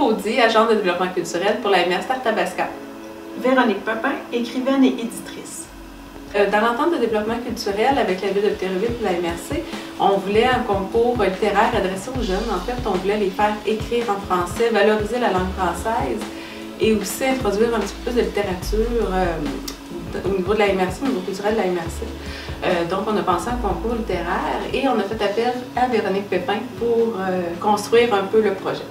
Paudy, agente de développement culturel pour la MRC Arthabasca. Véronique Pepin, écrivaine et éditrice. Dans l'entente de développement culturel avec la ville de Victoriaville et la MRC, on voulait un concours littéraire adressé aux jeunes. En fait, on voulait les faire écrire en français, valoriser la langue française et aussi introduire un petit peu plus de littérature au niveau de la MRC, au niveau culturel de la MRC. Donc, on a pensé à un concours littéraire et on a fait appel à Véronique Pepin pour construire un peu le projet.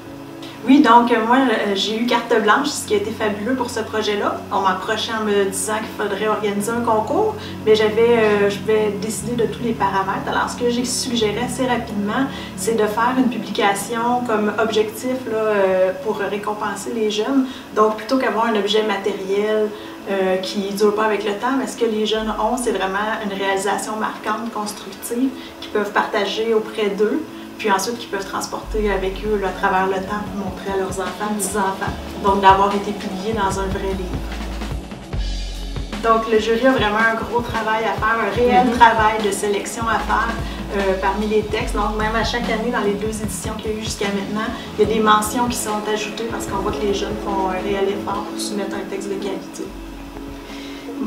Oui, donc moi, j'ai eu carte blanche, ce qui a été fabuleux pour ce projet-là. On m'approchait en me disant qu'il faudrait organiser un concours, mais je vais décider de tous les paramètres. Alors, ce que j'ai suggéré assez rapidement, c'est de faire une publication comme objectif là, pour récompenser les jeunes. Donc, plutôt qu'avoir un objet matériel qui ne dure pas avec le temps, mais ce que les jeunes ont, c'est vraiment une réalisation marquante, constructive, qu'ils peuvent partager auprès d'eux. Puis ensuite qu'ils peuvent transporter avec eux là, à travers le temps pour montrer à leurs enfants, petits-enfants. Donc d'avoir été publié dans un vrai livre. Donc le jury a vraiment un gros travail à faire, un réel travail de sélection à faire parmi les textes. Donc même à chaque année, dans les 2 éditions qu'il y a eu jusqu'à maintenant, il y a des mentions qui sont ajoutées parce qu'on voit que les jeunes font un réel effort pour soumettre un texte de qualité.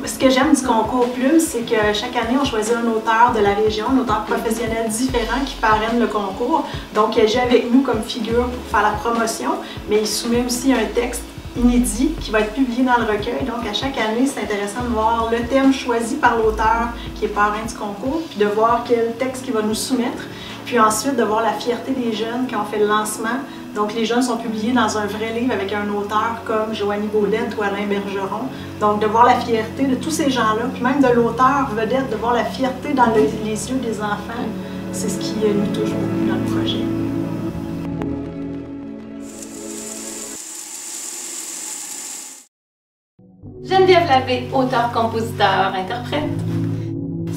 Ce que j'aime du concours Plume, c'est que chaque année, on choisit un auteur de la région, un auteur professionnel différent qui parraine le concours. Donc, il agit avec nous comme figure pour faire la promotion, mais il soumet aussi un texte inédit qui va être publié dans le recueil. Donc, à chaque année, c'est intéressant de voir le thème choisi par l'auteur qui est parrain du concours, puis de voir quel texte il va nous soumettre, puis ensuite de voir la fierté des jeunes qui ont fait le lancement. Donc, les jeunes sont publiés dans un vrai livre avec un auteur comme Joanie Baudette ou Alain Bergeron. Donc, de voir la fierté de tous ces gens-là, puis même de l'auteur vedette, de voir la fierté dans les yeux des enfants, c'est ce qui nous touche beaucoup dans le projet. Geneviève Labbé, auteure, compositeur, interprète.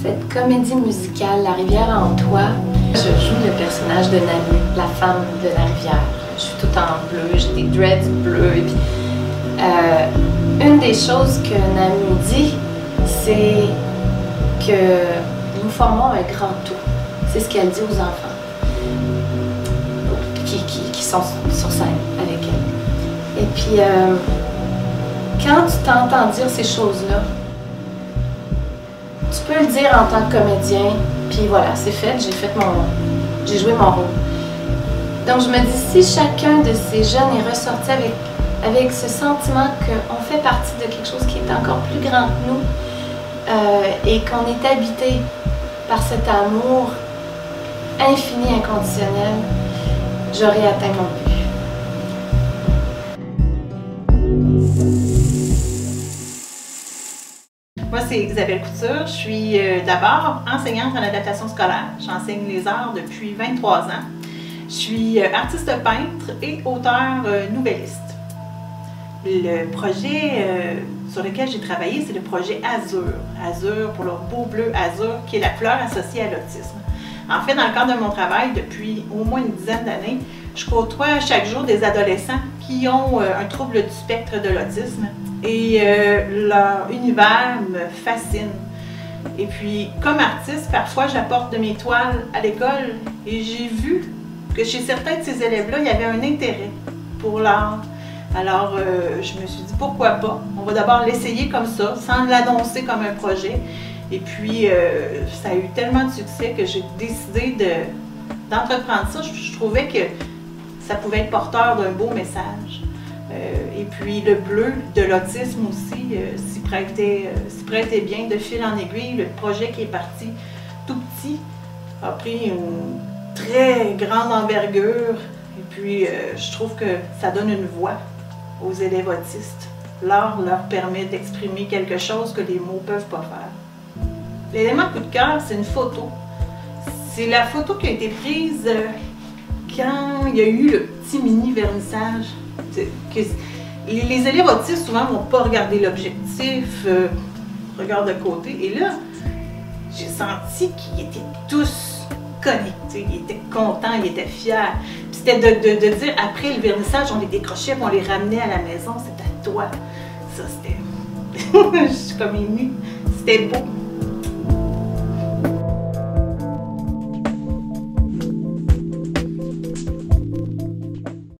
Cette comédie musicale, La rivière en toi, je joue le personnage de Nami, la femme de la rivière. Je suis toute en bleu, j'ai des dreads bleus. Et puis, une des choses que Nami dit, c'est que nous formons un grand tout. C'est ce qu'elle dit aux enfants qui sont sur scène avec elle. Et puis, quand tu t'entends dire ces choses-là, tu peux le dire en tant que comédien, puis voilà, c'est fait, j'ai joué mon rôle. Donc je me dis, si chacun de ces jeunes est ressorti avec ce sentiment qu'on fait partie de quelque chose qui est encore plus grand que nous et qu'on est habité par cet amour infini, inconditionnel, j'aurai atteint mon but. Moi, c'est Isabelle Couture. Je suis d'abord enseignante en adaptation scolaire. J'enseigne les arts depuis 23 ans. Je suis artiste peintre et auteure nouvelliste. Le projet sur lequel j'ai travaillé, c'est le projet Azur. Azur pour leur beau bleu azur, qui est la couleur associée à l'autisme. En fait, dans le cadre de mon travail, depuis au moins une dizaine d'années, je côtoie chaque jour des adolescents qui ont un trouble du spectre de l'autisme. Et leur univers me fascine. Et puis, comme artiste, parfois j'apporte de mes toiles à l'école et j'ai vu que chez certains de ces élèves-là, il y avait un intérêt pour l'art. Alors, je me suis dit, pourquoi pas? On va d'abord l'essayer comme ça, sans l'annoncer comme un projet. Et puis, ça a eu tellement de succès que j'ai décidé d'entreprendre ça. Je trouvais que ça pouvait être porteur d'un beau message. Et puis le bleu de l'autisme aussi s'y prêtait bien de fil en aiguille. Le projet qui est parti tout petit a pris une très grande envergure. Et puis je trouve que ça donne une voix aux élèves autistes. L'art leur permet d'exprimer quelque chose que les mots ne peuvent pas faire. L'élément coup de cœur, c'est une photo. C'est la photo qui a été prise quand il y a eu le petit mini vernissage. Les élèves autistes souvent ne vont pas regarder l'objectif, regardent de côté. Et là, j'ai senti qu'ils étaient tous connectés, ils étaient contents, ils étaient fiers. C'était de dire, après le vernissage, on les décrochait et on les ramenait à la maison, c'était à toi. Ça, c'était... je suis comme émue. C'était beau.